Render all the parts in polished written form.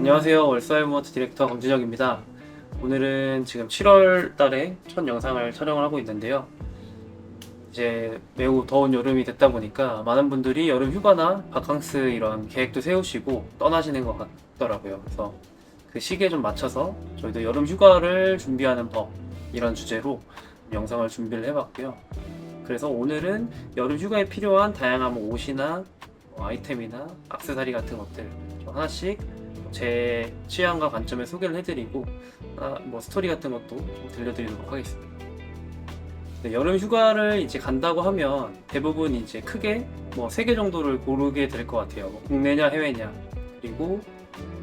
안녕하세요. 월사이모트 디렉터 강준혁입니다. 오늘은 지금 7월 달에 첫 영상을 촬영을 하고 있는데요. 이제 매우 더운 여름이 됐다 보니까 많은 분들이 여름 휴가나 바캉스 이런 계획도 세우시고 떠나시는 것 같더라고요. 그래서 그 시기에 좀 맞춰서 저희도 여름 휴가를 준비하는 법 이런 주제로 영상을 준비를 해봤고요. 그래서 오늘은 여름 휴가에 필요한 다양한 옷이나 아이템이나 액세서리 같은 것들 좀 하나씩 제 취향과 관점에 소개를 해드리고 스토리 같은 것도 좀 들려드리도록 하겠습니다. 네, 여름 휴가를 이제 간다고 하면 대부분 이제 크게 세 개 정도를 고르게 될 것 같아요. 국내냐 해외냐, 그리고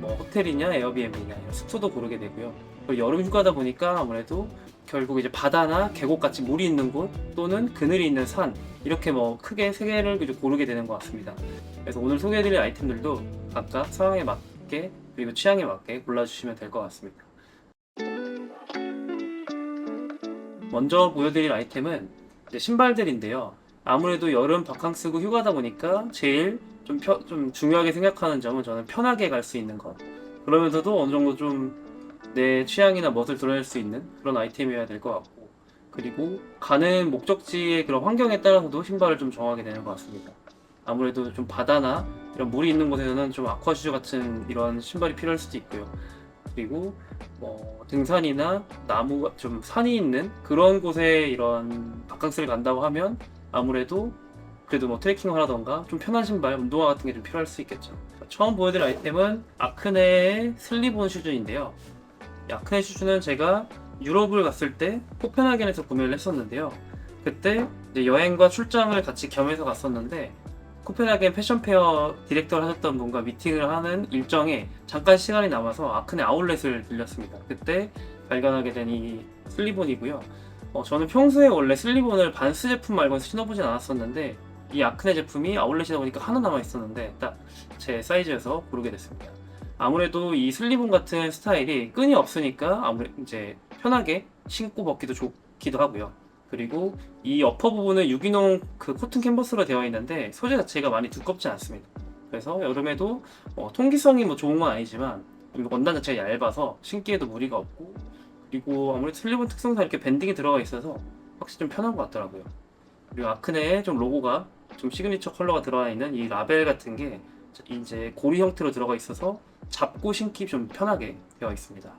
호텔이냐 에어비앤비냐 이런 숙소도 고르게 되고요. 그리고 여름 휴가다 보니까 아무래도 결국 이제 바다나 계곡같이 물이 있는 곳 또는 그늘이 있는 산 이렇게 크게 세 개를 고르게 되는 것 같습니다. 그래서 오늘 소개해드릴 아이템들도 각각 상황에 맞게 그리고 취향에 맞게 골라주시면 될 것 같습니다. 먼저 보여드릴 아이템은 이제 신발들인데요. 아무래도 여름 바캉스고 휴가다 보니까 제일 좀 중요하게 생각하는 점은 저는 편하게 갈 수 있는 것. 그러면서도 어느 정도 좀 내 취향이나 멋을 드러낼 수 있는 그런 아이템이어야 될 것 같고, 그리고 가는 목적지의 그런 환경에 따라서도 신발을 좀 정하게 되는 것 같습니다. 아무래도 좀 바다나 이런 물이 있는 곳에서는 좀 아쿠아슈즈 같은 이런 신발이 필요할 수도 있고요. 그리고 등산이나 나무가 좀 산이 있는 그런 곳에 이런 바캉스를 간다고 하면 아무래도 그래도 트레킹을 하던가 좀 편한 신발, 운동화 같은 게 좀 필요할 수 있겠죠. 처음 보여드릴 아이템은 아크네의 슬립온 슈즈인데요. 이 아크네 슈즈는 제가 유럽을 갔을 때 코펜하겐에서 구매를 했었는데요. 그때 이제 여행과 출장을 같이 겸해서 갔었는데 코펜하겐 패션페어 디렉터를 하셨던 분과 미팅을 하는 일정에 잠깐 시간이 남아서 아크네 아울렛을 들렸습니다. 그때 발견하게 된 이 슬리본이고요. 저는 평소에 원래 슬리본을 반스 제품 말고는 신어보진 않았었는데 이 아크네 제품이 아울렛이다 보니까 하나 남아 있었는데 딱 제 사이즈여서 고르게 됐습니다. 아무래도 이 슬리본 같은 스타일이 끈이 없으니까 아무래도 이제 편하게 신고 벗기도 좋기도 하고요. 그리고 이 어퍼 부분은 유기농 그 코튼 캔버스로 되어 있는데 소재 자체가 많이 두껍지 않습니다. 그래서 여름에도 통기성이 좋은 건 아니지만 원단 자체가 얇아서 신기에도 무리가 없고, 그리고 아무래도 슬리본 특성상 이렇게 밴딩이 들어가 있어서 확실히 좀 편한 것 같더라고요. 그리고 아크네에 좀 로고가 좀 시그니처 컬러가 들어가 있는 이 라벨 같은 게 이제 고리 형태로 들어가 있어서 잡고 신기 좀 편하게 되어 있습니다.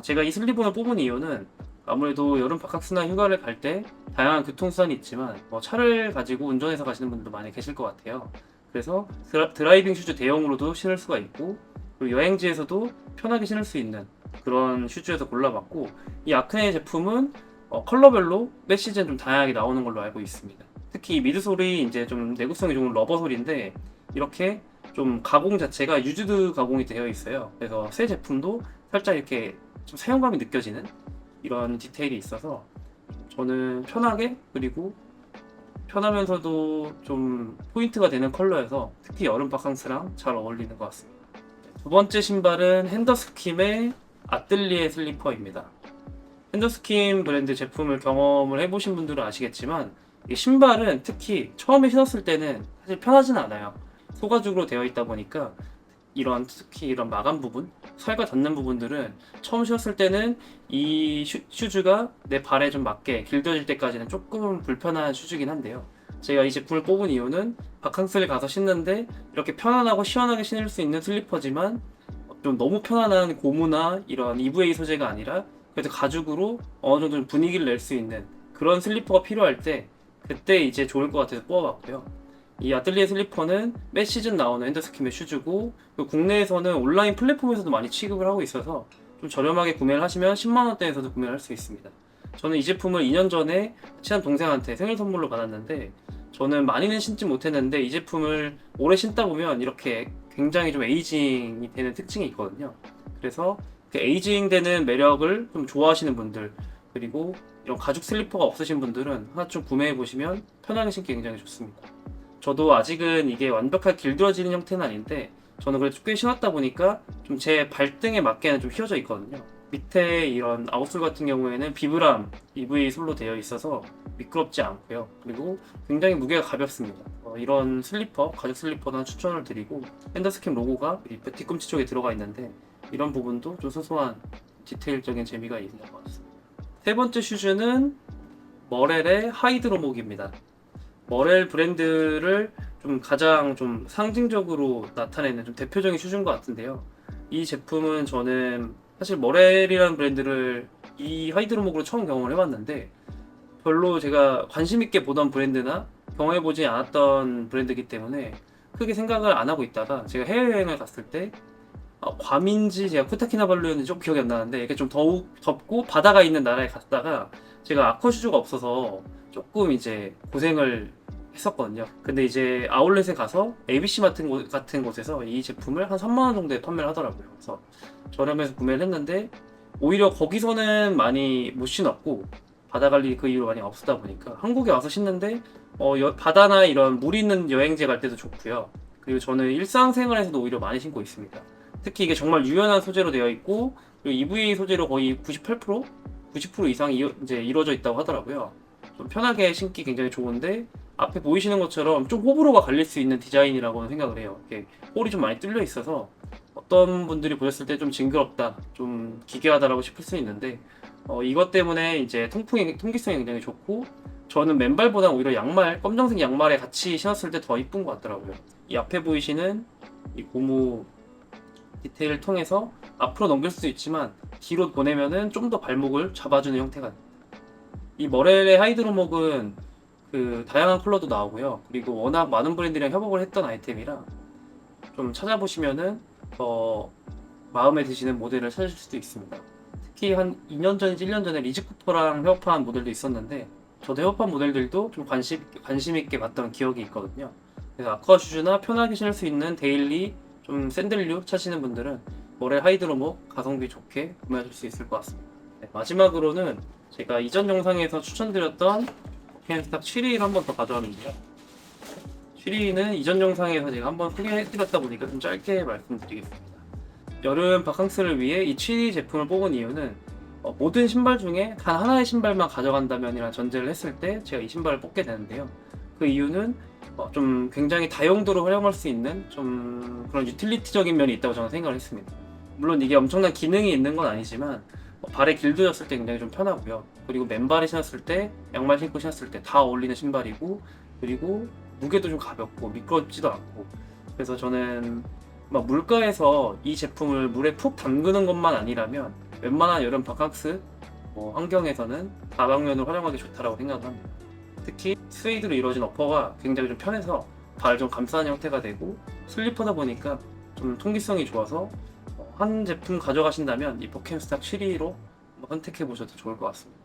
제가 이 슬리본을 뽑은 이유는 아무래도 여름 바캉스나 휴가를 갈 때 다양한 교통수단이 있지만 차를 가지고 운전해서 가시는 분들도 많이 계실 것 같아요. 그래서 드라이빙 슈즈 대용으로도 신을 수가 있고, 그리고 여행지에서도 편하게 신을 수 있는 그런 슈즈에서 골라봤고, 이 아크네 제품은 컬러별로 매 시즌 좀 다양하게 나오는 걸로 알고 있습니다. 특히 이 미드솔이 이제 좀 내구성이 좋은 러버솔인데 이렇게 좀 가공 자체가 유즈드 가공이 되어 있어요. 그래서 새 제품도 살짝 이렇게 좀 사용감이 느껴지는 이런 디테일이 있어서 저는 편하게, 그리고 편하면서도 좀 포인트가 되는 컬러여서 특히 여름 바캉스랑 잘 어울리는 것 같습니다. 두 번째 신발은 핸더스킴의 아뜰리에 슬리퍼입니다. 핸더스킴 브랜드 제품을 경험을 해보신 분들은 아시겠지만 이 신발은 특히 처음에 신었을 때는 사실 편하진 않아요. 소가죽으로 되어 있다 보니까 특히 이런 마감 부분, 살과 닿는 부분들은 처음 신었을 때는 이 슈즈가 내 발에 좀 맞게 길들여질 때까지는 조금 불편한 슈즈긴 한데요. 제가 이 제품을 뽑은 이유는 바캉스를 가서 신는데 이렇게 편안하고 시원하게 신을 수 있는 슬리퍼지만 좀 너무 편안한 고무나 이런 EVA 소재가 아니라 그래도 가죽으로 어느 정도 분위기를 낼 수 있는 그런 슬리퍼가 필요할 때 그때 이제 좋을 것 같아서 뽑아봤고요. 이 아뜰리에 슬리퍼는 매 시즌 나오는 핸더스킴의 슈즈고, 국내에서는 온라인 플랫폼에서도 많이 취급을 하고 있어서 좀 저렴하게 구매를 하시면 10만원대에서도 구매를 할 수 있습니다. 저는 이 제품을 2년 전에 친한 동생한테 생일 선물로 받았는데 저는 많이는 신지 못했는데 이 제품을 오래 신다 보면 이렇게 굉장히 좀 에이징이 되는 특징이 있거든요. 그래서 그 에이징 되는 매력을 좀 좋아하시는 분들, 그리고 이런 가죽 슬리퍼가 없으신 분들은 하나 좀 구매해 보시면 편하게 신기 굉장히 좋습니다. 저도 아직은 이게 완벽하게 길들어지는 형태는 아닌데 저는 그래도 꽤 신었다 보니까 좀 제 발등에 맞게는 좀 휘어져 있거든요. 밑에 이런 아웃솔 같은 경우에는 비브람 EV 솔로 되어 있어서 미끄럽지 않고요. 그리고 굉장히 무게가 가볍습니다. 이런 슬리퍼, 가죽 슬리퍼는 추천을 드리고 핸더스캡 로고가 이 뒤꿈치 쪽에 들어가 있는데 이런 부분도 좀 소소한 디테일적인 재미가 있는 것 같습니다. 세 번째 슈즈는 머렐의 하이드로목입니다. 머렐 브랜드를 좀 가장 좀 상징적으로 나타내는 좀 대표적인 슈즈인 것 같은데요. 이 제품은 저는 사실 머렐이라는 브랜드를 이 하이드로목으로 처음 경험을 해봤는데 별로 제가 관심 있게 보던 브랜드나 경험해보지 않았던 브랜드이기 때문에 크게 생각을 안 하고 있다가 제가 해외여행을 갔을 때 괌인지 제가 코타키나발루였는지 좀 기억이 안 나는데 이렇게 좀 더욱 덥고 바다가 있는 나라에 갔다가 제가 아쿠아슈즈가 없어서 조금 이제 고생을 했었거든요. 근데 이제 아울렛에 가서 ABC 같은 곳에서 이 제품을 한 3만원 정도에 판매를 하더라고요. 그래서 저렴해서 구매를 했는데 오히려 거기서는 많이 못 신었고 바다 관리 그 이후로 많이 없었다 보니까 한국에 와서 신는데 바다나 이런 물 있는 여행지 갈 때도 좋고요. 그리고 저는 일상생활에서도 오히려 많이 신고 있습니다. 특히 이게 정말 유연한 소재로 되어 있고 그리고 EVA 소재로 거의 98%, 90% 이상이 이제 이루어져 있다고 하더라고요. 좀 편하게 신기 굉장히 좋은데 앞에 보이시는 것처럼 좀 호불호가 갈릴 수 있는 디자인이라고 생각을 해요. 이렇게 홀이 좀 많이 뚫려 있어서 어떤 분들이 보셨을 때 좀 징그럽다, 좀 기괴하다라고 싶을 수 있는데 이것 때문에 이제 통기성이 굉장히 좋고 저는 맨발보다 오히려 양말, 검정색 양말에 같이 신었을 때 더 이쁜 것 같더라고요. 이 앞에 보이시는 이 고무 디테일을 통해서 앞으로 넘길 수도 있지만 뒤로 보내면은 좀 더 발목을 잡아주는 형태가 됩니다. 이 머렐의 하이드로목은 그 다양한 컬러도 나오고요. 그리고 워낙 많은 브랜드랑 협업을 했던 아이템이라 좀 찾아보시면은 더 마음에 드시는 모델을 찾으실 수도 있습니다. 특히 한 2년 전인지 1년 전에 리즈쿠퍼랑 협업한 모델도 있었는데 저도 협업한 모델들도 좀 관심 있게 봤던 기억이 있거든요. 그래서 아쿠아 슈즈나 편하게 신을 수 있는 데일리 좀 샌들류 찾으시는 분들은 머렐 하이드로목 가성비 좋게 구매하실 수 있을 것 같습니다. 네, 마지막으로는 제가 이전 영상에서 추천드렸던 버켄스탁 7위를 한 번 더 가져왔는데요. 7위는 이전 영상에서 제가 한번 소개해드렸다 보니까 좀 짧게 말씀드리겠습니다. 여름 바캉스를 위해 이 7위 제품을 뽑은 이유는 모든 신발 중에 단 하나의 신발만 가져간다면이라는 전제를 했을 때 제가 이 신발을 뽑게 되는데요. 그 이유는 좀 굉장히 다용도로 활용할 수 있는 좀 그런 유틸리티적인 면이 있다고 저는 생각을 했습니다. 물론 이게 엄청난 기능이 있는 건 아니지만 발에 길들였을 때 굉장히 좀 편하고요. 그리고 맨발에 신었을 때, 양말 신고 신었을 때 다 어울리는 신발이고 그리고 무게도 좀 가볍고 미끄럽지도 않고 그래서 저는 막 물가에서 이 제품을 물에 푹 담그는 것만 아니라면 웬만한 여름 바캉스 환경에서는 다방면으로 활용하기 좋다라고 생각을 합니다. 특히 스웨이드로 이루어진 어퍼가 굉장히 좀 편해서 발을 좀 감싸는 형태가 되고 슬리퍼다 보니까 좀 통기성이 좋아서 한 제품 가져가신다면 이 버켄스탁 7위로 선택해 보셔도 좋을 것 같습니다.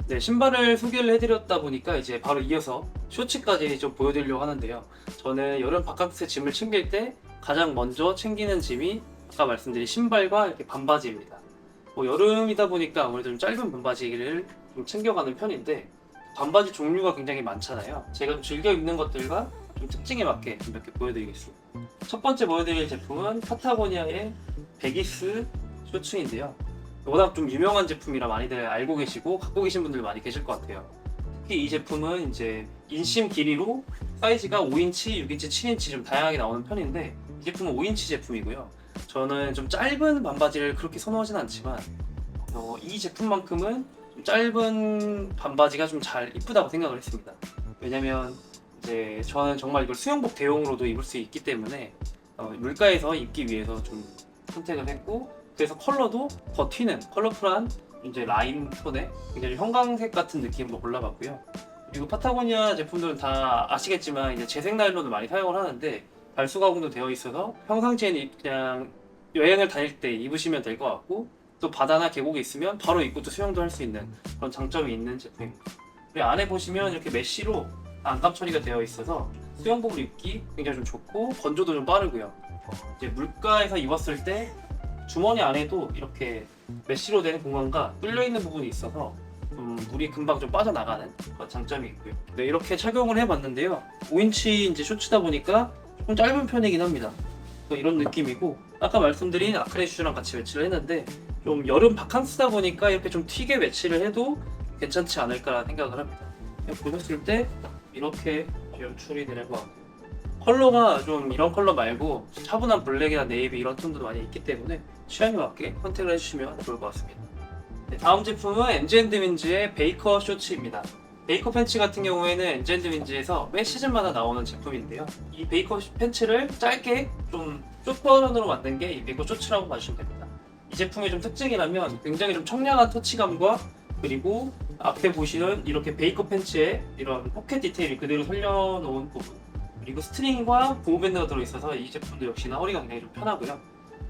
네, 신발을 소개를 해드렸다 보니까 이제 바로 이어서 쇼츠까지 좀 보여드리려고 하는데요. 저는 여름 바캉스 짐을 챙길 때 가장 먼저 챙기는 짐이 아까 말씀드린 신발과 이렇게 반바지입니다. 여름이다 보니까 아무래도 좀 짧은 반바지를 좀 챙겨가는 편인데 반바지 종류가 굉장히 많잖아요. 제가 좀 즐겨 입는 것들과 좀 특징에 맞게 몇 개 보여드리겠습니다. 첫 번째 보여드릴 제품은 파타고니아의 베기스 쇼츠인데요. 워낙 좀 유명한 제품이라 많이들 알고 계시고 갖고 계신 분들 많이 계실 것 같아요. 특히 이 제품은 이제 인심 길이로 사이즈가 5인치, 6인치, 7인치 좀 다양하게 나오는 편인데 이 제품은 5인치 제품이고요. 저는 좀 짧은 반바지를 그렇게 선호하진 않지만 이 제품만큼은 좀 짧은 반바지가 좀 잘 이쁘다고 생각을 했습니다. 왜냐면 이제 저는 정말 이걸 수영복 대용으로도 입을 수 있기 때문에 물가에서 입기 위해서 좀 선택을 했고 그래서 컬러도 더 튀는 컬러풀한 이제 라인 톤의 굉장히 형광색 같은 느낌으로 골라봤고요. 그리고 파타고니아 제품들은 다 아시겠지만 이제 재생 나일론을 많이 사용을 하는데 발수 가공도 되어 있어서 평상시에는 그냥 여행을 다닐 때 입으시면 될 것 같고 또 바다나 계곡에 있으면 바로 입고 또 수영도 할 수 있는 그런 장점이 있는 제품입니다. 그리고 안에 보시면 이렇게 메쉬로 안감 처리가 되어 있어서 수영복을 입기 굉장히 좀 좋고 건조도 좀 빠르고요. 이제 물가에서 입었을 때 주머니 안에도 이렇게 메쉬로 된 공간과 뚫려 있는 부분이 있어서 물이 금방 좀 빠져나가는 그런 장점이 있고요. 네, 이렇게 착용을 해봤는데요. 5인치 이제 쇼츠다 보니까 조금 짧은 편이긴 합니다. 이런 느낌이고 아까 말씀드린 아크릴 슈즈랑 같이 매치를 했는데 좀 여름 바캉스다 보니까 이렇게 좀 튀게 매치를 해도 괜찮지 않을까라는 생각을 합니다. 보셨을 때 이렇게 연출이 되는 것 같고, 컬러가 좀 이런 컬러 말고 차분한 블랙이나 네이비 이런 톤도 많이 있기 때문에 취향에 맞게 선택을 해주시면 좋을 것 같습니다. 네, 다음 제품은 엔젤드민즈의 베이커 쇼츠입니다. 베이커 팬츠 같은 경우에는 엔젤드민즈에서 매 시즌마다 나오는 제품인데요. 이 베이커 팬츠를 짧게 좀 숏 버전으로 만든 게 이 베이커 쇼츠라고 봐주시면 됩니다. 이 제품의 좀 특징이라면 굉장히 좀 청량한 터치감과, 그리고 앞에 보시는 이렇게 베이커 팬츠에 이런 포켓 디테일이 그대로 살려놓은 부분, 그리고 스트링과 보호밴드가 들어있어서 이 제품도 역시나 허리가 굉장히 좀 편하고요.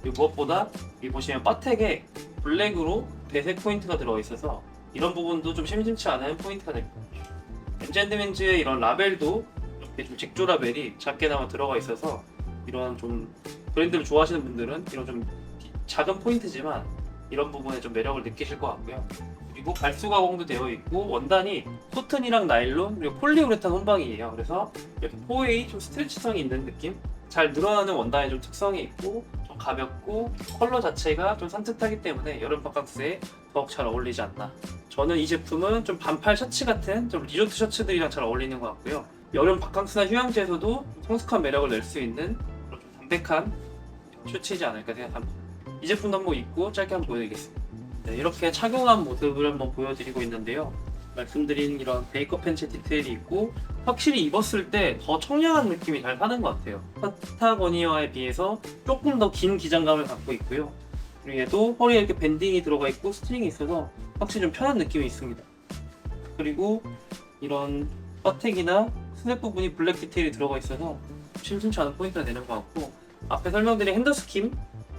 그리고 무엇보다 여기 보시면 바텍에 블랙으로 배색 포인트가 들어있어서 이런 부분도 좀 심심치 않은 포인트가 됩니다. 엔젤드민즈의 이런 라벨도 이렇게 좀 직조 라벨이 작게나마 들어가 있어서 이런 좀 브랜드를 좋아하시는 분들은 이런 좀 작은 포인트지만 이런 부분에 좀 매력을 느끼실 것 같고요. 그리고 발수 가공도 되어 있고 원단이 코튼이랑 나일론 그리고 폴리우레탄 혼방이에요. 그래서 이렇게 포웨이 좀 스트레치성이 있는 느낌? 잘 늘어나는 원단의 좀 특성이 있고 좀 가볍고 컬러 자체가 좀 산뜻하기 때문에 여름 바캉스에 더욱 잘 어울리지 않나. 저는 이 제품은 좀 반팔 셔츠 같은 좀 리조트 셔츠들이랑 잘 어울리는 것 같고요. 여름 바캉스나 휴양지에서도 성숙한 매력을 낼 수 있는 그런 좀 담백한 셔츠이지 않을까 생각합니다. 이 제품도 한번 입고 짧게 한번 보여드리겠습니다. 네, 이렇게 착용한 모습을 한번 보여드리고 있는데요. 말씀드린 이런 베이커 팬츠 디테일이 있고 확실히 입었을 때 더 청량한 느낌이 잘 사는 것 같아요. 파타고니아에 비해서 조금 더 긴 기장감을 갖고 있고요. 그리고 얘도 허리에 이렇게 밴딩이 들어가 있고 스트링이 있어서 확실히 좀 편한 느낌이 있습니다. 그리고 이런 바텍이나 스냅 부분이 블랙 디테일이 들어가 있어서 심심치 않은 포인트가 되는 것 같고, 앞에 설명드린 핸더스킴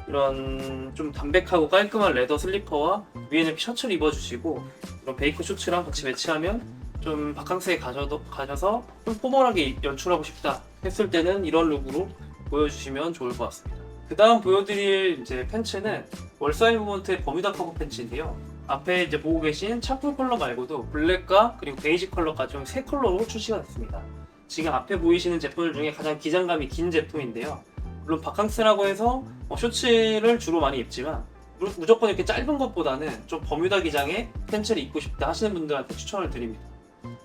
이런 좀 담백하고 깔끔한 레더 슬리퍼와 위에는 셔츠를 입어주시고 이런 베이커 셔츠랑 같이 매치하면 좀 바캉스에 가셔서 좀 포멀하게 연출하고 싶다 했을 때는 이런 룩으로 보여주시면 좋을 것 같습니다. 그 다음 보여드릴 이제 팬츠는 월사이 무브먼트의 버뮤다 커버 팬츠인데요. 앞에 이제 보고 계신 차풀 컬러 말고도 블랙과 그리고 베이지 컬러까지 총 3컬러로 출시가 됐습니다. 지금 앞에 보이시는 제품들 중에 가장 기장감이 긴 제품인데요. 물론 바캉스라고 해서 쇼츠를 주로 많이 입지만 무조건 이렇게 짧은 것보다는 좀 버뮤다 기장의 팬츠를 입고 싶다 하시는 분들한테 추천을 드립니다.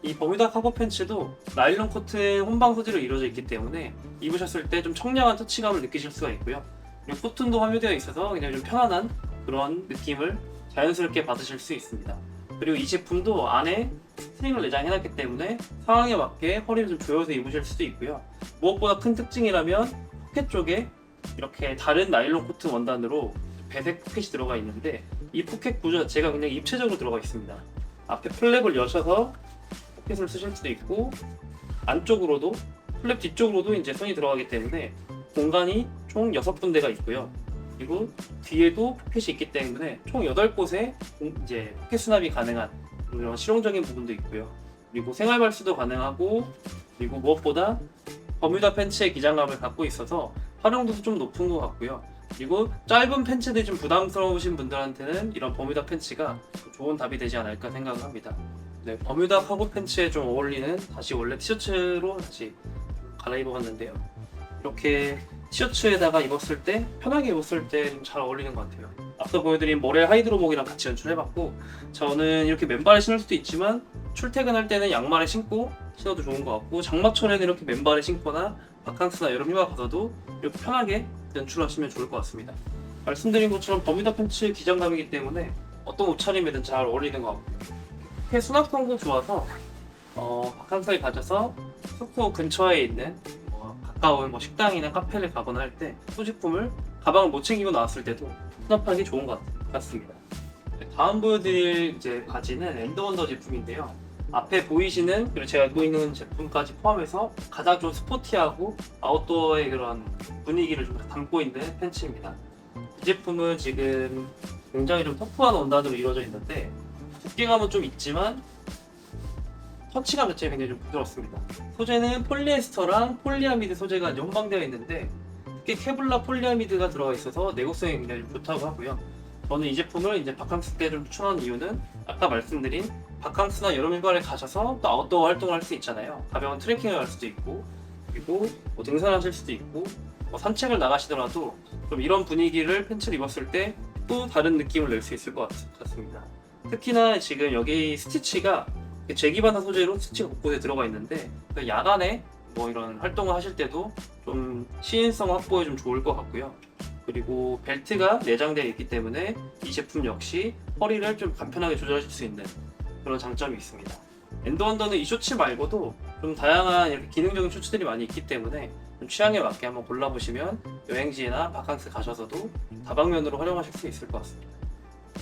이 버뮤다 카고 팬츠도 나일론 코튼 혼방 소재로 이루어져 있기 때문에 입으셨을 때 좀 청량한 터치감을 느끼실 수가 있고요. 그리고 코튼도 함유되어 있어서 그냥 좀 편안한 그런 느낌을 자연스럽게 받으실 수 있습니다. 그리고 이 제품도 안에 스트링을 내장해놨기 때문에 상황에 맞게 허리를 좀 조여서 입으실 수도 있고요. 무엇보다 큰 특징이라면 포켓 쪽에 이렇게 다른 나일론 코튼 원단으로 배색 포켓이 들어가 있는데 이 포켓 구조 자체가 굉장히 입체적으로 들어가 있습니다. 앞에 플랩을 여셔서 포켓을 쓰실 수도 있고, 안쪽으로도 플랩 뒤쪽으로도 이제 손이 들어가기 때문에 공간이 총 6군데가 있고요. 그리고 뒤에도 포켓이 있기 때문에 총 8곳에 이제 포켓 수납이 가능한 이런 실용적인 부분도 있고요. 그리고 생활 발수도 가능하고, 그리고 무엇보다 버뮤다 팬츠의 기장감을 갖고 있어서 활용도도 좀 높은 것 같고요. 그리고 짧은 팬츠들이 좀 부담스러우신 분들한테는 이런 버뮤다 팬츠가 좋은 답이 되지 않을까 생각을 합니다. 네, 버뮤다 카고 팬츠에 좀 어울리는 다시 원래 티셔츠로 다시 갈아입어봤는데요. 이렇게 티셔츠에다가 입었을 때 편하게 입었을 때 좀 잘 어울리는 것 같아요. 앞서 보여드린 모렐 하이드로복이랑 같이 연출해봤고, 저는 이렇게 맨발에 신을 수도 있지만 출퇴근할 때는 양말에 신고 신어도 좋은 것 같고, 장마철에는 이렇게 맨발에 신거나 바캉스나 여름 휴가 가서도 이렇게 편하게 연출하시면 좋을 것 같습니다. 말씀드린 것처럼 버뮤다 팬츠 기장감이기 때문에 어떤 옷차림에든 잘 어울리는 것 같고요. 이렇게 수납성도 좋아서 바캉스에 가셔서 숙소 근처에 있는 가까운 식당이나 카페를 가거나 할 때 소지품을 가방을 못 챙기고 나왔을 때도 수납하기 좋은 것 같습니다. 다음 보여드릴 이제 바지는 엔더원더 제품인데요. 앞에 보이시는 그리고 제가 입고 있는 제품까지 포함해서 가장 좀 스포티하고 아웃도어의 그런 분위기를 좀 담고 있는 팬츠입니다. 이 제품은 지금 굉장히 좀 터프한 원단으로 이루어져 있는데 두께감은 좀 있지만 터치감 자체가 굉장히 좀 부드럽습니다. 소재는 폴리에스터랑 폴리아미드 소재가 이제 혼방되어 있는데 특히 케블라 폴리아미드가 들어가 있어서 내구성이 굉장히 좀 좋다고 하고요. 저는 이 제품을 이제 바캉스 때 좀 추천한 이유는 아까 말씀드린 바캉스나 여름 휴가를 가셔서 또 아웃도어 활동을 할 수 있잖아요. 가벼운 트레킹을 갈 수도 있고, 그리고 뭐 등산하실 수도 있고, 뭐 산책을 나가시더라도 좀 이런 분위기를 팬츠를 입었을 때 또 다른 느낌을 낼 수 있을 것 같습니다. 특히나 지금 여기 스티치가 제기반사 소재로 스티치가 곳곳에 들어가 있는데 야간에 뭐 이런 활동을 하실 때도 좀 시인성 확보에 좀 좋을 것 같고요. 그리고 벨트가 내장되어 있기 때문에 이 제품 역시 허리를 좀 간편하게 조절하실 수 있는 그런 장점이 있습니다. 엔더원더는 이 셔츠 말고도 좀 다양한 이렇게 기능적인 셔츠들이 많이 있기 때문에 좀 취향에 맞게 한번 골라보시면 여행지나 바캉스 가셔서도 다방면으로 활용하실 수 있을 것 같습니다.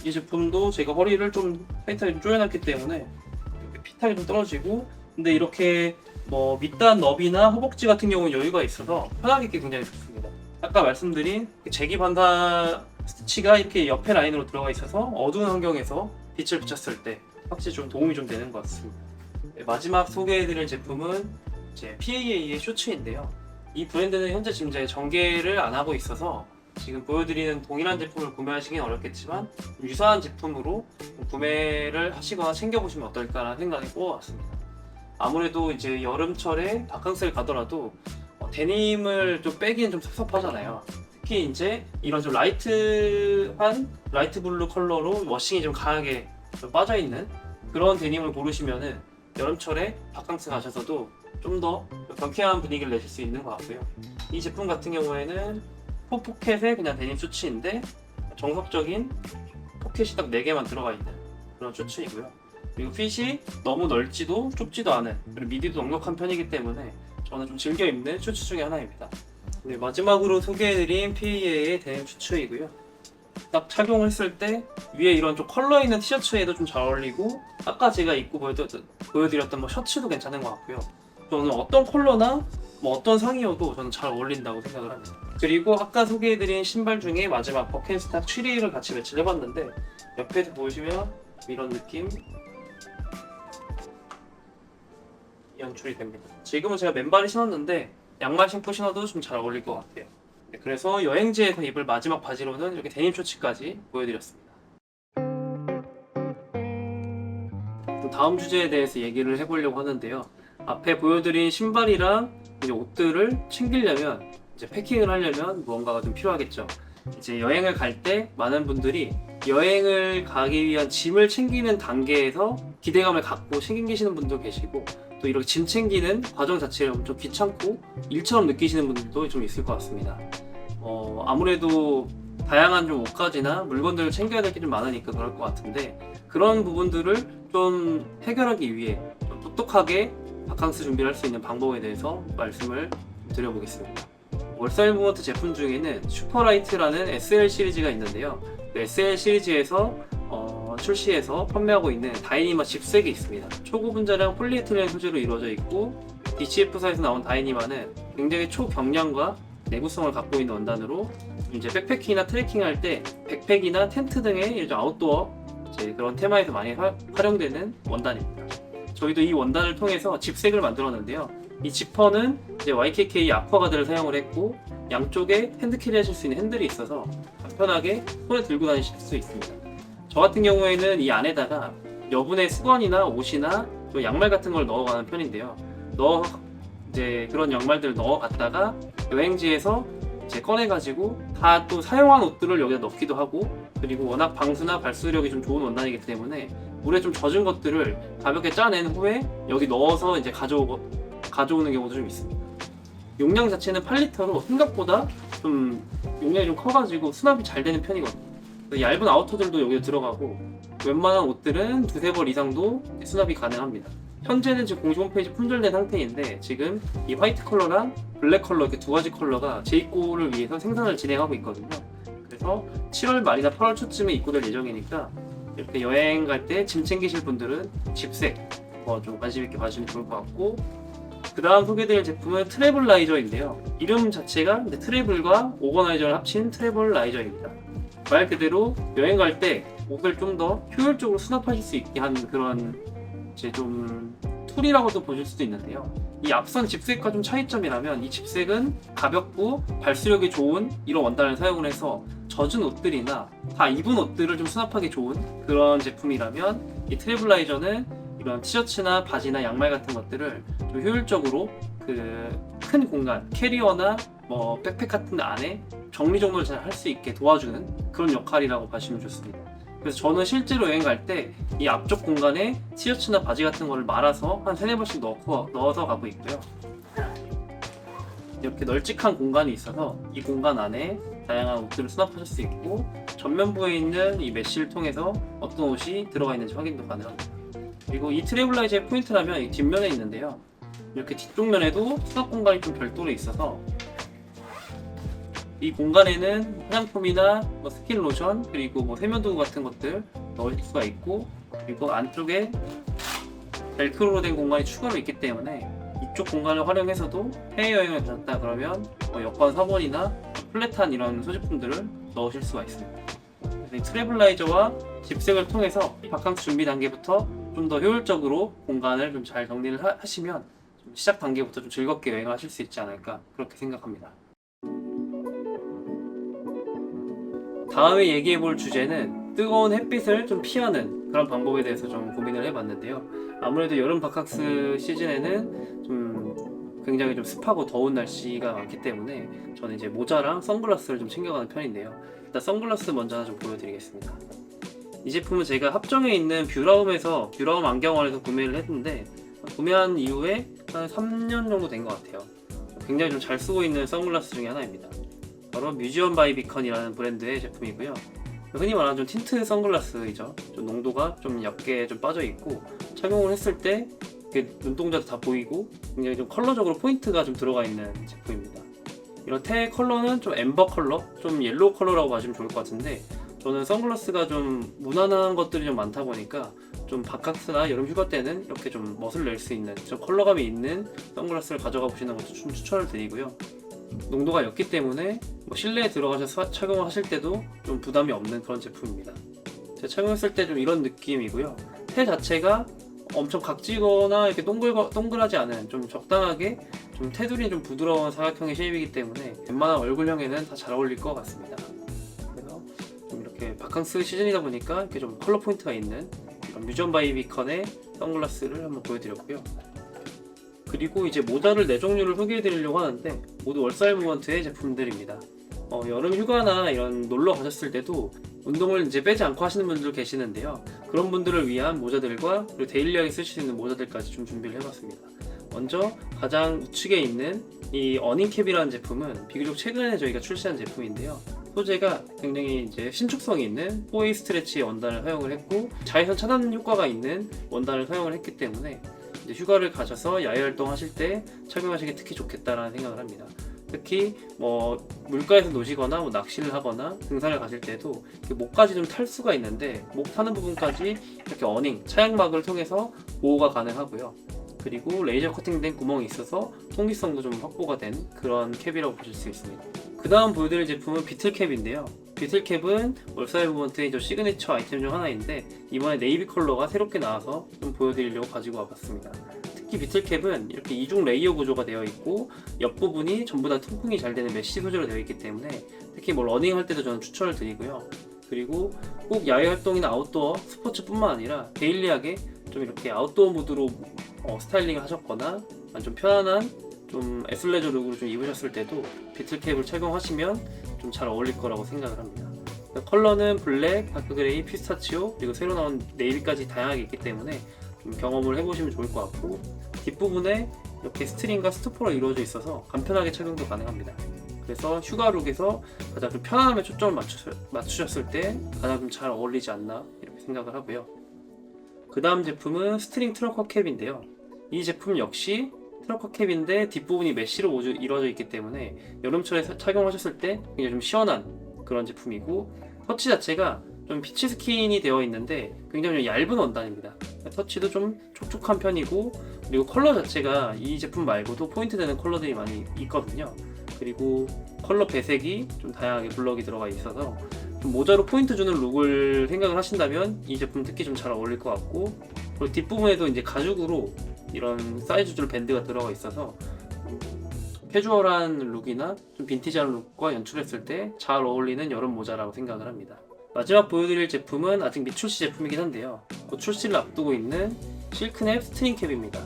이 제품도 제가 허리를 좀 타이트하게 조여놨기 때문에 이렇게 핏하게 좀 떨어지고, 근데 이렇게 뭐 밑단 너비나 허벅지 같은 경우는 여유가 있어서 편하게 입기 굉장히 좋습니다. 아까 말씀드린 제기 반사 스티치가 이렇게 옆에 라인으로 들어가 있어서 어두운 환경에서 빛을 비쳤을 때 확실히 좀 도움이 좀 되는 것 같습니다. 네, 마지막 소개해드릴 제품은 이제 PAA의 셔츠인데요. 이 브랜드는 현재 지금 이제 정계를 안 하고 있어서 지금 보여드리는 동일한 제품을 구매하시긴 어렵겠지만 유사한 제품으로 구매를 하시거나 챙겨보시면 어떨까라는 생각이 뽑아왔습니다. 아무래도 이제 여름철에 바캉스를 가더라도 데님을 좀 빼기는 좀 섭섭하잖아요. 특히 이제 이런 좀 라이트한 라이트 블루 컬러로 워싱이 좀 강하게 좀 빠져있는 그런 데님을 고르시면은 여름철에 바캉스 가셔서도 좀 더 경쾌한 분위기를 내실 수 있는 것 같고요. 이 제품 같은 경우에는 포켓에 그냥 데님 셔츠인데 정석적인 포켓이 딱 4개만 들어가 있는 그런 셔츠이고요. 그리고 핏이 너무 넓지도 좁지도 않은, 그리고 미디도 넉넉한 편이기 때문에 저는 좀 즐겨 입는 셔츠 중에 하나입니다. 네, 마지막으로 소개해드린 PA의 데님 셔츠이고요. 딱 착용했을 때 위에 이런 좀 컬러 있는 티셔츠에도 좀 잘 어울리고, 아까 제가 입고 보여드렸던 뭐 셔츠도 괜찮은 것 같고요. 저는 어떤 컬러나 뭐 어떤 상의여도 저는 잘 어울린다고 생각을 합니다. 그리고 아까 소개해드린 신발 중에 마지막 버켄스탁 추리를 같이 매치를 해봤는데 옆에서 보시면 이런 느낌 연출이 됩니다. 지금은 제가 맨발을 신었는데 양말 신고 신어도 좀 잘 어울릴 것 같아요. 네, 그래서 여행지에서 입을 마지막 바지로는 이렇게 데님 셔츠까지 보여드렸습니다. 또 다음 주제에 대해서 얘기를 해보려고 하는데요. 앞에 보여드린 신발이랑 이제 옷들을 챙기려면, 이제 패킹을 하려면 무언가가 좀 필요하겠죠. 이제 여행을 갈 때 많은 분들이 여행을 가기 위한 짐을 챙기는 단계에서 기대감을 갖고 챙기시는 분도 계시고, 또 이렇게 짐 챙기는 과정 자체를 엄청 귀찮고 일처럼 느끼시는 분들도 좀 있을 것 같습니다. 아무래도 다양한 좀 옷가지나 물건들을 챙겨야 될 게 좀 많으니까 그럴 것 같은데, 그런 부분들을 좀 해결하기 위해 좀 똑똑하게 바캉스 준비를 할 수 있는 방법에 대해서 말씀을 드려보겠습니다. 월사일 무브먼트 제품 중에는 슈퍼라이트라는 SL 시리즈가 있는데요. 그 SL 시리즈에서 출시해서 판매하고 있는 다이니마 집색이 있습니다. 초고분자량 폴리에틸렌 소재로 이루어져 있고, DCF사에서 나온 다이니마는 굉장히 초경량과 내구성을 갖고 있는 원단으로 이제 백패킹이나 트레킹 할 때 백팩이나 텐트 등의 아웃도어 그런 테마에서 많이 활용되는 원단입니다. 저희도 이 원단을 통해서 집색을 만들었는데요. 이 지퍼는 이제 YKK 아쿠아가드를 사용을 했고, 양쪽에 핸드캐리 하실 수 있는 핸들이 있어서 간편하게 손에 들고 다니실 수 있습니다. 저 같은 경우에는 이 안에다가 여분의 수건이나 옷이나 또 양말 같은 걸 넣어가는 편인데요. 이제 그런 양말들을 넣어갔다가 여행지에서 이제 꺼내가지고 다 또 사용한 옷들을 여기다 넣기도 하고, 그리고 워낙 방수나 발수력이 좀 좋은 원단이기 때문에 물에 좀 젖은 것들을 가볍게 짜낸 후에 여기 넣어서 이제 가져오는 경우도 좀 있습니다. 용량 자체는 8리터로 생각보다 좀 용량이 좀 커가지고 수납이 잘 되는 편이거든요. 얇은 아우터들도 여기에 들어가고, 웬만한 옷들은 2-3벌 이상도 수납이 가능합니다. 현재는 지금 공식 홈페이지 품절된 상태인데, 지금 이 화이트 컬러랑 블랙 컬러 이렇게 2가지 컬러가 재입고를 위해서 생산을 진행하고 있거든요. 그래서 7월 말이나 8월 초쯤에 입고될 예정이니까 이렇게 여행 갈 때 짐 챙기실 분들은 집색 좀 관심 있게 봐주시면 좋을 것 같고, 그 다음 소개드릴 제품은 트래블라이저인데요. 이름 자체가 트래블과 오거나이저를 합친 트래블라이저입니다. 말 그대로 여행 갈 때 옷을 좀 더 효율적으로 수납하실 수 있게 하는 그런 좀 툴이라고도 보실 수도 있는데요. 이 앞선 집색과 좀 차이점이라면, 이 집색은 가볍고 발수력이 좋은 이런 원단을 사용을 해서 젖은 옷들이나 다 입은 옷들을 좀 수납하기 좋은 그런 제품이라면, 이 트래블라이저는 이런 티셔츠나 바지나 양말 같은 것들을 좀 효율적으로 큰 공간, 캐리어나 뭐 백팩 같은 데 안에 정리정돈을 잘 할 수 있게 도와주는 그런 역할이라고 보시면 좋습니다. 그래서 저는 실제로 여행 갈 때 이 앞쪽 공간에 티셔츠나 바지 같은 거를 말아서 한 3-4번씩 넣어서 가고 있고요. 이렇게 널찍한 공간이 있어서 이 공간 안에 다양한 옷들을 수납하실 수 있고, 전면부에 있는 이 메쉬를 통해서 어떤 옷이 들어가 있는지 확인도 가능합니다. 그리고 이 트래블라이저의 포인트라면 이 뒷면에 있는데요, 이렇게 뒤쪽 면에도 수납 공간이 좀 별도로 있어서 이 공간에는 화장품이나 스킨 로션, 그리고 세면도구 같은 것들 넣을 수가 있고, 그리고 안쪽에 벨크로로 된 공간이 추가로 있기 때문에 이쪽 공간을 활용해서도 해외여행을 가셨다 그러면 여권 사본이나 플랫한 이런 소지품들을 넣으실 수가 있습니다. 그래서 이 트래블라이저와 집색을 통해서 바캉스 준비 단계부터 좀 더 효율적으로 공간을 좀 잘 정리를 하시면 좀 시작 단계부터 좀 즐겁게 여행을 하실 수 있지 않을까, 그렇게 생각합니다. 다음에 얘기해볼 주제는 뜨거운 햇빛을 좀 피하는 그런 방법에 대해서 좀 고민을 해봤는데요. 아무래도 여름 바캉스 시즌에는 좀 굉장히 좀 습하고 더운 날씨가 많기 때문에 저는 이제 모자랑 선글라스를 좀 챙겨가는 편인데요. 일단 선글라스 먼저 하나 좀 보여드리겠습니다. 이 제품은 제가 합정에 있는 뷰라움 안경원에서 구매를 했는데, 구매한 이후에 한 3년 정도 된 것 같아요. 굉장히 좀 잘 쓰고 있는 선글라스 중에 하나입니다. 바로 뮤지엄 바이 비컨이라는 브랜드의 제품이고요. 흔히 말하는 좀 틴트 선글라스이죠. 좀 농도가 좀 옅게 좀 빠져 있고, 착용을 했을 때 눈동자도 다 보이고 굉장히 좀 컬러적으로 포인트가 좀 들어가 있는 제품입니다. 이런 테 컬러는 좀 엠버 컬러, 좀 옐로우 컬러라고 봐주면 좋을 것 같은데, 저는 선글라스가 좀 무난한 것들이 좀 많다 보니까 좀 바캉스나 여름 휴가 때는 이렇게 좀 멋을 낼 수 있는 좀 컬러감이 있는 선글라스를 가져가 보시는 것도 좀 추천을 드리고요. 농도가 옅기 때문에 실내에 들어가셔서 착용을 하실 때도 좀 부담이 없는 그런 제품입니다. 제가 착용했을 때 좀 이런 느낌이고요. 테 자체가 엄청 각지거나 이렇게 동글하지 않은 좀 적당하게 좀 테두리 좀 부드러운 사각형의 쉐입이기 때문에 웬만한 얼굴형에는 다 잘 어울릴 것 같습니다. 그래서 좀 이렇게 바캉스 시즌이다 보니까 이렇게 좀 컬러 포인트가 있는 이런 뮤지엄 바이 비컨의 선글라스를 한번 보여드렸고요. 그리고 이제 모자를 4종류를 소개해드리려고 하는데 모두 월사일 무먼트의 제품들입니다. 여름 휴가나 이런 놀러 가셨을 때도 운동을 이제 빼지 않고 하시는 분들 계시는데요. 그런 분들을 위한 모자들과 그리고 데일리하게 쓰실 수 있는 모자들까지 좀 준비를 해봤습니다. 먼저 가장 우측에 있는 이 어닝캡이라는 제품은 비교적 최근에 저희가 출시한 제품인데요. 소재가 굉장히 이제 신축성이 있는 4A 스트레치 원단을 사용을 했고, 자외선 차단 효과가 있는 원단을 사용을 했기 때문에 이제 휴가를 가셔서 야외 활동하실 때 착용하시기 특히 좋겠다라는 생각을 합니다. 특히 물가에서 노시거나 낚시를 하거나 등산을 가실 때도 목까지 좀 탈 수가 있는데, 목 타는 부분까지 이렇게 어닝, 차양막을 통해서 보호가 가능하고요. 그리고 레이저 커팅된 구멍이 있어서 통기성도 좀 확보가 된 그런 캡이라고 보실 수 있습니다. 그 다음 보여드릴 제품은 비틀캡인데요. 비틀캡은 월사일 무먼트의 시그니처 아이템 중 하나인데, 이번에 네이비 컬러가 새롭게 나와서 좀 보여드리려고 가지고 와봤습니다. 특히 비틀캡은 이렇게 이중 레이어 구조가 되어 있고, 옆부분이 전부 다 통풍이 잘 되는 메쉬 소재로 되어 있기 때문에 특히 러닝 할 때도 저는 추천을 드리고요. 그리고 꼭 야외 활동이나 아웃도어 스포츠뿐만 아니라 데일리하게 좀 이렇게 아웃도어 무드로 스타일링을 하셨거나 좀 편안한 좀 애슬레저 룩으로 좀 입으셨을 때도 비틀캡을 착용하시면 좀 잘 어울릴 거라고 생각을 합니다. 컬러는 블랙, 다크 그레이, 피스타치오, 그리고 새로 나온 네이비까지 다양하게 있기 때문에 좀 경험을 해보시면 좋을 것 같고, 뒷부분에 이렇게 스트링과 스토퍼로 이루어져 있어서 간편하게 착용도 가능합니다. 그래서 휴가 룩에서 가장 좀 편안함에 초점을 맞추셨을 때 가장 좀 잘 어울리지 않나 이렇게 생각을 하고요. 그 다음 제품은 스트링 트러커 캡인데요. 이 제품 역시 트러커 캡인데 뒷부분이 메쉬로 이루어져 있기 때문에 여름철에 착용하셨을 때 굉장히 좀 시원한 그런 제품이고, 터치 자체가 좀 피치 스킨이 되어 있는데 굉장히 좀 얇은 원단입니다. 터치도 좀 촉촉한 편이고, 그리고 컬러 자체가 이 제품 말고도 포인트 되는 컬러들이 많이 있거든요. 그리고 컬러 배색이 좀 다양하게 블럭이 들어가 있어서 좀 모자로 포인트 주는 룩을 생각을 하신다면 이 제품 특히 좀 잘 어울릴 것 같고, 그리고 뒷부분에도 이제 가죽으로 이런 사이즈 줄 밴드가 들어가 있어서 캐주얼한 룩이나 좀 빈티지한 룩과 연출했을 때 잘 어울리는 여름 모자라고 생각을 합니다. 마지막 보여드릴 제품은 아직 미출시 제품이긴 한데요. 곧 출시를 앞두고 있는 실크넵 스트링 캡입니다.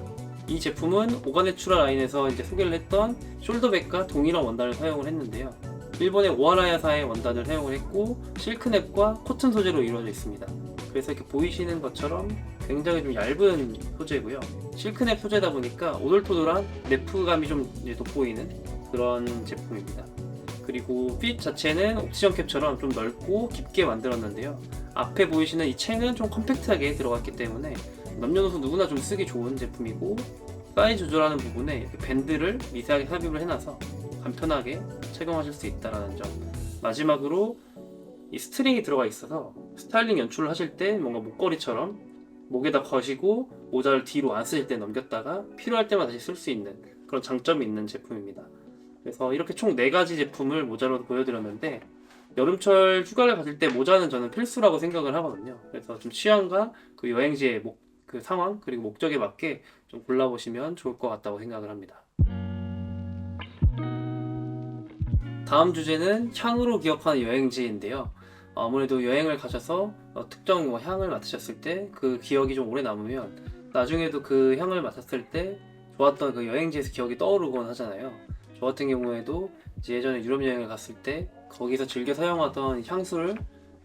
이 제품은 오가네추라 라인에서 이제 소개를 했던 숄더백과 동일한 원단을 사용을 했는데요. 일본의 오하라야사의 원단을 사용을 했고 실크랩과 코튼 소재로 이루어져 있습니다. 그래서 이렇게 보이시는 것처럼 굉장히 좀 얇은 소재고요. 실크랩 소재다 보니까 오돌토돌한 내프감이 좀 돋보이는 그런 제품입니다. 그리고 핏 자체는 옵티션 캡처럼 좀 넓고 깊게 만들었는데요. 앞에 보이시는 이 챙은 좀 컴팩트하게 들어갔기 때문에 남녀노소 누구나 좀 쓰기 좋은 제품이고, 사이즈 조절하는 부분에 이렇게 밴드를 미세하게 삽입을 해놔서 간편하게 착용하실 수 있다는 점. 마지막으로 이 스트링이 들어가 있어서 스타일링 연출을 하실 때 뭔가 목걸이처럼 목에다 거시고 모자를 뒤로 안 쓰실 때 넘겼다가 필요할 때만 다시 쓸 수 있는 그런 장점이 있는 제품입니다. 그래서 이렇게 총 4가지 제품을 모자로 보여드렸는데, 여름철 휴가를 가실 때 모자는 저는 필수라고 생각을 하거든요. 그래서 좀 취향과 그 여행지의 그 상황 그리고 목적에 맞게 좀 골라보시면 좋을 것 같다고 생각을 합니다. 다음 주제는 향으로 기억하는 여행지인데요. 아무래도 여행을 가셔서 특정 향을 맡으셨을 때 그 기억이 좀 오래 남으면 나중에도 그 향을 맡았을 때 좋았던 그 여행지에서 기억이 떠오르곤 하잖아요. 저 같은 경우에도 이제 예전에 유럽 여행을 갔을 때 거기서 즐겨 사용하던 향수를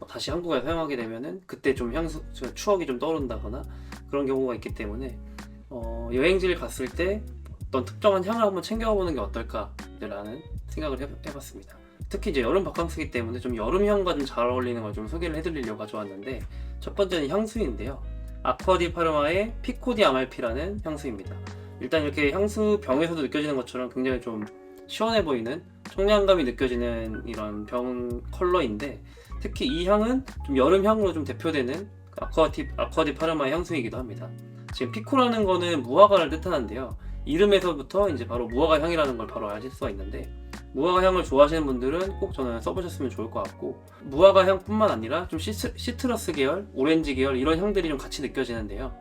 다시 한국에 사용하게 되면은 그때 좀 추억이 좀 떠오른다거나 그런 경우가 있기 때문에 여행지를 갔을 때 어떤 특정한 향을 한번 챙겨보는 게 어떨까라는 생각을 해봤습니다. 특히 이제 여름 바캉스이기 때문에 좀 여름향과 좀 잘 어울리는 걸 좀 소개를 해드리려고 가져왔는데, 첫 번째는 향수인데요. 아쿠아디 파르마의 피코디 아말피라는 향수입니다. 일단 이렇게 향수 병에서도 느껴지는 것처럼 굉장히 좀 시원해 보이는 청량감이 느껴지는 이런 병 컬러인데, 특히 이 향은 좀 여름향으로 좀 대표되는 아쿠아디 파르마의 향수이기도 합니다. 지금 피코라는 거는 무화과를 뜻하는데요. 이름에서부터 이제 바로 무화과 향이라는 걸 바로 아실 수가 있는데, 무화과 향을 좋아하시는 분들은 꼭 저는 써보셨으면 좋을 것 같고, 무화과 향뿐만 아니라 좀 시트러스 계열, 오렌지 계열 이런 향들이 좀 같이 느껴지는데요.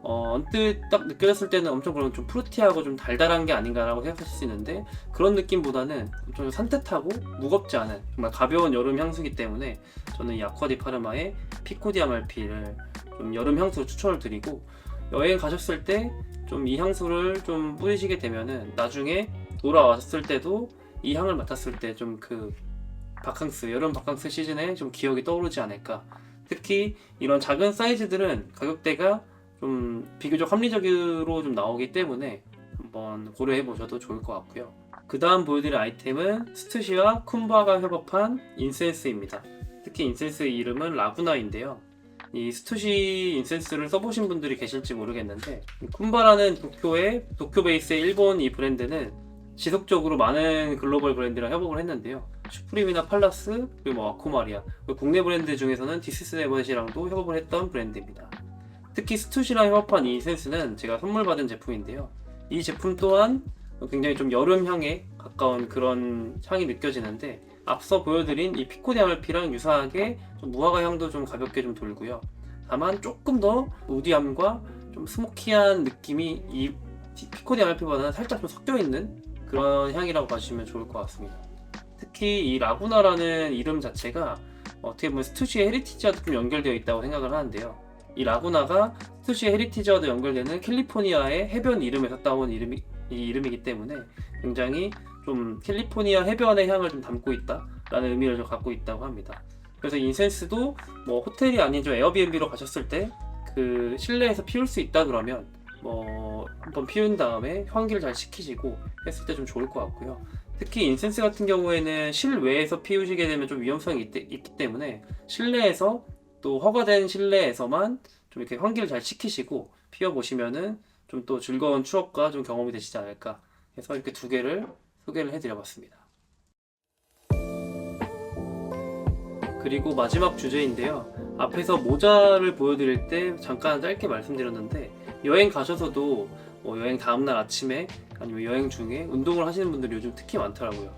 언뜻 딱 느껴졌을 때는 엄청 그런 좀 프루티하고 좀 달달한 게 아닌가라고 생각하실 수 있는데, 그런 느낌보다는 좀 산뜻하고 무겁지 않은 정말 가벼운 여름 향수이기 때문에 저는 이 아쿠아디 파르마의 피코디 아말피를 좀 여름 향수로 추천을 드리고, 여행 가셨을 때 좀 이 향수를 좀 뿌리시게 되면은 나중에 돌아왔을 때도 이 향을 맡았을 때 좀 그 여름 바캉스 시즌에 좀 기억이 떠오르지 않을까. 특히 이런 작은 사이즈들은 가격대가 좀 비교적 합리적으로 좀 나오기 때문에 한번 고려해 보셔도 좋을 것 같고요. 그 다음 보여드릴 아이템은 스투시와 쿤바가 협업한 인센스입니다. 특히 인센스의 이름은 라구나인데요. 이 스투시 인센스를 써보신 분들이 계실지 모르겠는데, 쿤바라는 도쿄 베이스의 일본 이 브랜드는 지속적으로 많은 글로벌 브랜드랑 협업을 했는데요. 슈프림이나 팔라스, 그리고 아쿠마리아, 국내 브랜드 중에서는 디스스 네버넷이랑도 협업을 했던 브랜드입니다. 특히 스투시랑 협업한 이 인센스는 제가 선물 받은 제품인데요. 이 제품 또한 굉장히 좀 여름향에 가까운 그런 향이 느껴지는데, 앞서 보여드린 이 피코디 아말피랑 유사하게 좀 무화과 향도 좀 가볍게 좀 돌고요. 다만 조금 더 우디함과 좀 스모키한 느낌이 이 피코디 아말피보다는 살짝 좀 섞여 있는 그런 향이라고 봐주시면 좋을 것 같습니다. 특히 이 라구나라는 이름 자체가 어떻게 보면 스투시의 헤리티지와도 좀 연결되어 있다고 생각을 하는데요. 이 라구나가 스투시의 헤리티지와도 연결되는 캘리포니아의 해변 이름에서 따온 이름이기 때문에 굉장히 좀 캘리포니아 해변의 향을 좀 담고 있다라는 의미를 좀 갖고 있다고 합니다. 그래서 인센스도 뭐 호텔이 아닌 좀 에어비앤비로 가셨을 때 그 실내에서 피울 수 있다 그러면 한번 피운 다음에 환기를 잘 시키시고 했을 때 좀 좋을 것 같고요. 특히 인센스 같은 경우에는 실외에서 피우시게 되면 좀 위험성이 있기 때문에 실내에서 또 허가된 실내에서만 좀 이렇게 환기를 잘 시키시고 피워보시면은 좀 또 즐거운 추억과 좀 경험이 되시지 않을까 해서 이렇게 2개를 소개를 해드려봤습니다. 그리고 마지막 주제인데요. 앞에서 모자를 보여드릴 때 잠깐 짧게 말씀드렸는데, 여행 가셔서도 여행 다음날 아침에 아니면 여행 중에 운동을 하시는 분들이 요즘 특히 많더라고요.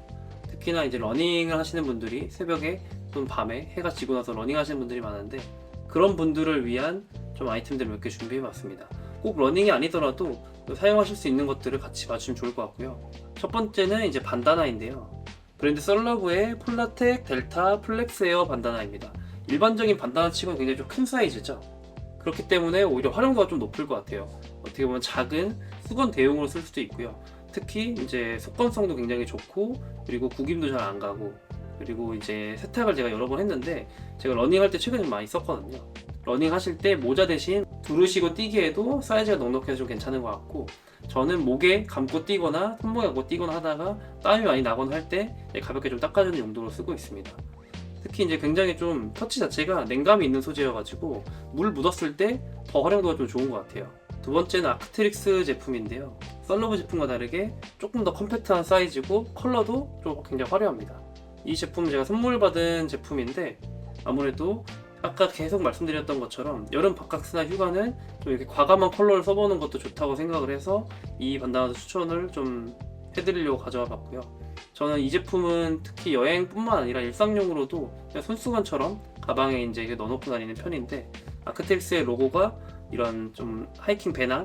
특히나 이제 러닝을 하시는 분들이 새벽에 또는 밤에 해가 지고 나서 러닝 하시는 분들이 많은데, 그런 분들을 위한 좀 아이템들을 몇 개 준비해봤습니다. 꼭 러닝이 아니더라도 사용하실 수 있는 것들을 같이 봐주시면 좋을 것 같고요. 첫 번째는 이제 반다나인데요. 브랜드 썰러브의 폴라텍 델타 플렉스 에어 반다나입니다. 일반적인 반다나 치고는 굉장히 좀 큰 사이즈죠. 그렇기 때문에 오히려 활용도가 좀 높을 것 같아요. 어떻게 보면 작은 수건 대용으로 쓸 수도 있고요. 특히 이제 속건성도 굉장히 좋고, 그리고 구김도 잘 안 가고, 그리고 이제 세탁을 제가 여러 번 했는데 제가 러닝할 때 최근에 좀 많이 썼거든요. 러닝 하실 때 모자 대신 두르시고 뛰기에도 사이즈가 넉넉해서 좀 괜찮은 것 같고, 저는 목에 감고 뛰거나 손목에 감고 뛰거나 하다가 땀이 많이 나거나 할 때 가볍게 좀 닦아주는 용도로 쓰고 있습니다. 특히 이제 굉장히 좀 터치 자체가 냉감이 있는 소재여가지고 물 묻었을 때 더 활용도가 좀 좋은 것 같아요. 두 번째는 아크트릭스 제품인데요. 썰러브 제품과 다르게 조금 더 컴팩트한 사이즈고 컬러도 좀 굉장히 화려합니다. 이 제품 제가 선물 받은 제품인데, 아무래도 아까 계속 말씀드렸던 것처럼 여름 바캉스나 휴가는 좀 이렇게 과감한 컬러를 써보는 것도 좋다고 생각을 해서 이 반다나도 추천을 좀 해드리려고 가져와 봤고요. 저는 이 제품은 특히 여행뿐만 아니라 일상용으로도 그냥 손수건처럼 가방에 이제 넣어놓고 다니는 편인데, 아크텍스의 로고가 이런 좀 하이킹 배낭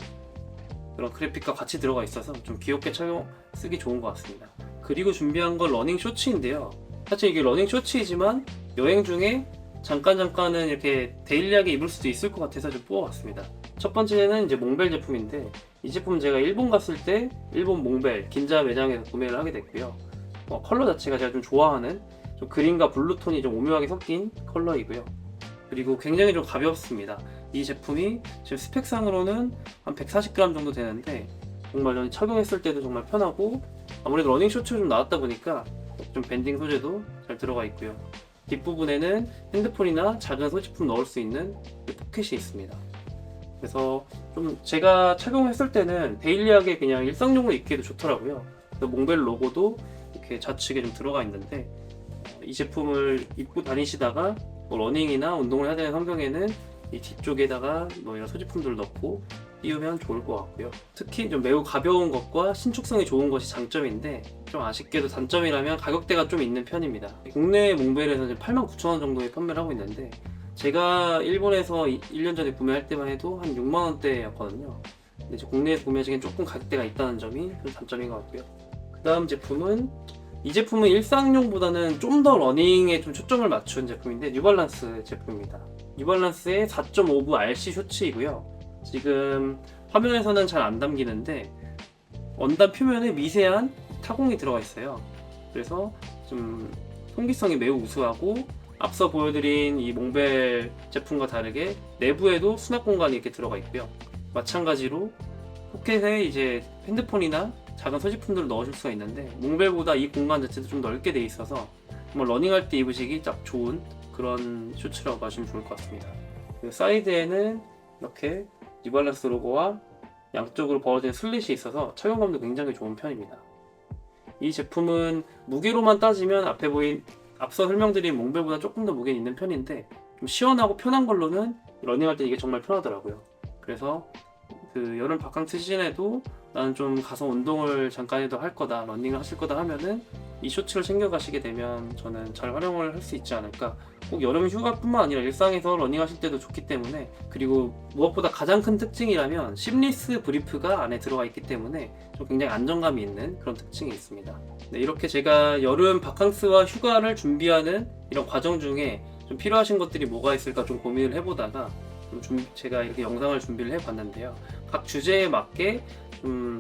그런 그래픽과 같이 들어가 있어서 좀 귀엽게 쓰기 좋은 것 같습니다. 그리고 준비한 건 러닝 쇼츠인데요. 사실 이게 러닝 쇼츠이지만 여행 중에 잠깐은 이렇게 데일리하게 입을 수도 있을 것 같아서 좀 뽑아봤습니다. 첫 번째는 이제 몽벨 제품인데, 이 제품 제가 일본 갔을 때 일본 몽벨 긴자 매장에서 구매를 하게 됐고요. 컬러 자체가 제가 좀 좋아하는 좀 그린과 블루톤이 좀 오묘하게 섞인 컬러이고요. 그리고 굉장히 좀 가볍습니다. 이 제품이 지금 스펙상으로는 한 140g 정도 되는데, 정말 저는 착용했을 때도 정말 편하고, 아무래도 러닝 쇼츠가 좀 나왔다 보니까 좀 밴딩 소재도 잘 들어가 있고요. 뒷부분에는 핸드폰이나 작은 소지품 넣을 수 있는 포켓이 있습니다. 그래서 좀 제가 착용했을 때는 데일리하게 그냥 일상용으로 입기에도 좋더라고요. 몽벨 로고도 이렇게 좌측에 좀 들어가 있는데, 이 제품을 입고 다니시다가 러닝이나 운동을 해야 되는 환경에는 이 뒤쪽에다가 이런 소지품들을 넣고 띄우면 좋을 것 같고요. 특히 좀 매우 가벼운 것과 신축성이 좋은 것이 장점인데, 좀 아쉽게도 단점이라면 가격대가 좀 있는 편입니다. 국내 몽벨에서 89,000원 정도에 판매를 하고 있는데, 제가 일본에서 1년 전에 구매할 때만 해도 한 6만원대였거든요. 근데 이제 국내에서 구매하시기엔 조금 가격대가 있다는 점이 좀 단점인 것 같고요. 그 다음 제품은, 이 제품은 일상용보다는 좀 더 러닝에 좀 초점을 맞춘 제품인데, 뉴발란스 제품입니다. 뉴발란스의 4.5부 RC 쇼츠이고요. 지금 화면에서는 잘 안 담기는데 원단 표면에 미세한 타공이 들어가 있어요. 그래서 좀 통기성이 매우 우수하고, 앞서 보여드린 이 몽벨 제품과 다르게 내부에도 수납 공간이 이렇게 들어가 있고요. 마찬가지로 포켓에 이제 핸드폰이나 작은 소지품들을 넣으실 수가 있는데, 몽벨보다 이 공간 자체도 좀 넓게 돼 있어서 정말 러닝할 때 입으시기 딱 좋은 그런 슈츠라고 봐주시면 좋을 것 같습니다. 그리고 사이드에는 이렇게 뉴발란스 로고와 양쪽으로 벌어진 슬릿이 있어서 착용감도 굉장히 좋은 편입니다. 이 제품은 무게로만 따지면 앞서 설명드린 몽벨보다 조금 더 무게는 있는 편인데, 좀 시원하고 편한 걸로는 러닝할 때 이게 정말 편하더라고요. 그래서 그 여름 바캉스 시즌에도 나는 좀 가서 운동을 잠깐이라도 할 거다, 러닝을 하실 거다 하면은 이 쇼츠를 챙겨가시게 되면 저는 잘 활용을 할 수 있지 않을까. 꼭 여름 휴가뿐만 아니라 일상에서 러닝하실 때도 좋기 때문에, 그리고 무엇보다 가장 큰 특징이라면 심리스 브리프가 안에 들어가 있기 때문에 좀 굉장히 안정감이 있는 그런 특징이 있습니다. 네, 이렇게 제가 여름 바캉스와 휴가를 준비하는 이런 과정 중에 좀 필요하신 것들이 뭐가 있을까 좀 고민을 해보다가 제가 이렇게 영상을 준비를 해봤는데요. 각 주제에 맞게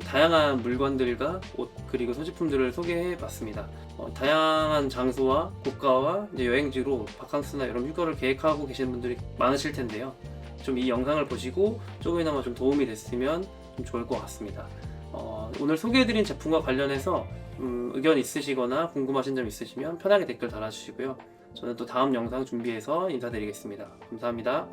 다양한 물건들과 옷 그리고 소지품들을 소개해봤습니다. 다양한 장소와 국가와 이제 여행지로 바캉스나 여름 휴가를 계획하고 계시는 분들이 많으실 텐데요. 좀 이 영상을 보시고 조금이나마 좀 도움이 됐으면 좀 좋을 것 같습니다. 오늘 소개해드린 제품과 관련해서 의견 있으시거나 궁금하신 점 있으시면 편하게 댓글 달아주시고요. 저는 또 다음 영상 준비해서 인사드리겠습니다. 감사합니다.